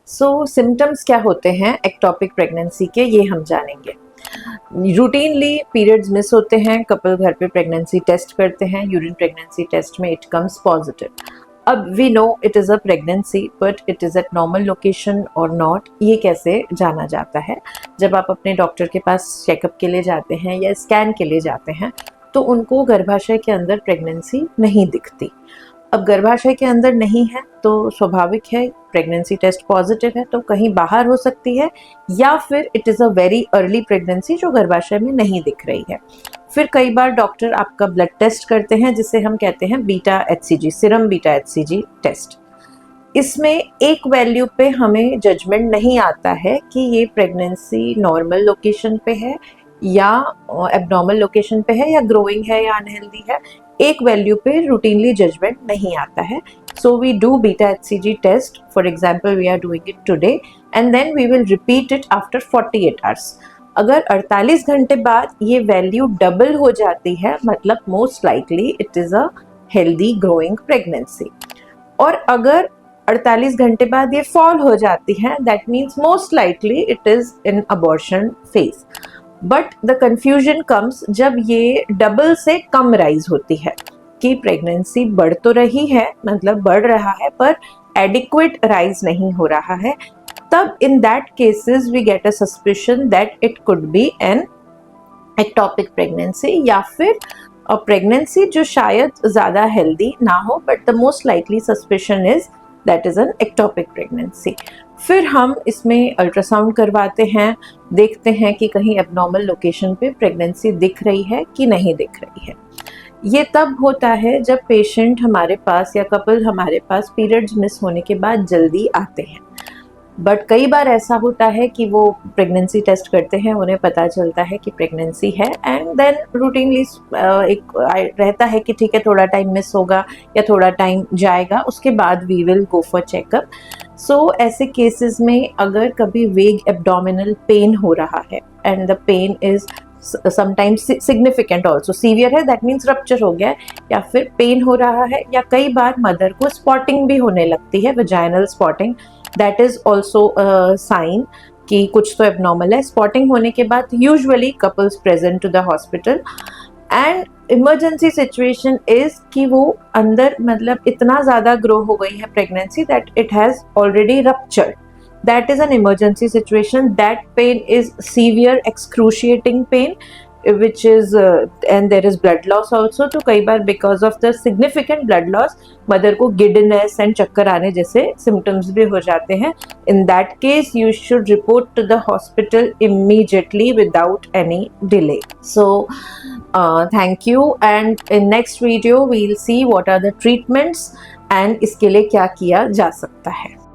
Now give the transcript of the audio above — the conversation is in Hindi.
सो सिम्टम्स क्या होते हैं एक्टोपिक प्रेगनेंसी के, ये हम जानेंगे। रूटीनली पीरियड्स मिस होते हैं, कपल घर पे प्रेगनेंसी टेस्ट करते हैं, यूरिन प्रेगनेंसी टेस्ट में इट कम्स पॉजिटिव। अब we know it is a pregnancy but it is at normal location और नॉट, ये कैसे जाना जाता है? जब आप अपने डॉक्टर के पास चेकअप के लिए जाते हैं या स्कैन के लिए जाते हैं तो उनको गर्भाशय के अंदर प्रेगनेंसी नहीं दिखती। अब गर्भाशय के अंदर नहीं है तो स्वाभाविक है, प्रेगनेंसी टेस्ट पॉजिटिव है तो कहीं बाहर हो सकती है, या फिर it is a very early pregnancy जो गर्भाशय में नहीं दिख रही है। फिर कई बार डॉक्टर आपका ब्लड टेस्ट करते हैं जिसे हम कहते हैं beta HCG, serum beta HCG test. इसमें एक वैल्यू पे हमें जजमेंट नहीं आता है कि ये प्रेगनेंसी नॉर्मल लोकेशन पे है या एबनॉर्मल लोकेशन पे है या ग्रोइंग है या अनहेल्दी है। एक वैल्यू पे रूटीनली जजमेंट नहीं आता है। So we do beta HCG test, for example we are doing it today and then we will repeat it after 48 hours. अगर 48 घंटे बाद ये वैल्यू डबल हो जाती है मतलब most likely it is a healthy growing pregnancy. और अगर 48 घंटे बाद ये फॉल हो जाती है that means most likely it is in abortion phase. But the confusion comes जब ये डबल से कम राइज होती है कि प्रेगनेंसी बढ़ तो रही है, मतलब बढ़ रहा है पर एडिक्वेट राइज नहीं हो रहा है, तब in that cases we get a suspicion that it could be an ectopic pregnancy या फिर प्रेगनेंसी जो शायद ज़्यादा हेल्दी ना हो but the most likely suspicion is that is an ectopic pregnancy. फिर हम इसमें अल्ट्रासाउंड करवाते हैं, देखते हैं कि कहीं एबनॉर्मल लोकेशन पे प्रेगनेंसी दिख रही है कि नहीं दिख रही है। ये तब होता है जब पेशेंट हमारे पास या कपल हमारे पास पीरियड्स मिस होने के बाद जल्दी आते हैं। बट कई बार ऐसा होता है कि वो प्रेगनेंसी टेस्ट करते हैं, उन्हें पता चलता है कि प्रेगनेंसी है एंड देन रूटीनली एक रहता है कि ठीक है थोड़ा टाइम मिस होगा या थोड़ा टाइम जाएगा, उसके बाद we will go for checkup. So ऐसे केसेस में अगर कभी वेग एब्डोमिनल पेन हो रहा है and the pain is sometimes significant also, severe है दैट मीन्स रप्चर हो गया है, या फिर पेन हो रहा है, या कई बार मदर को स्पॉटिंग भी होने लगती है, vaginal spotting, that is also sign कि कुछ तो एबनॉर्मल है। स्पॉटिंग होने के बाद usually couples present to the hospital and emergency situation is कि वो अंदर मतलब इतना ज़्यादा ग्रो हो गई है pregnancy that it has already ruptured. That is an emergency situation. That pain is severe excruciating pain which is and there is blood loss also. तो कई बार because of the significant blood loss mother को giddiness and चक्कर आने जैसे symptoms भी हो जाते हैं। In that case you should report to the hospital immediately without any delay. So thank you, and in next video we'll see what are the treatments and इसके लिए क्या किया जा सकता है।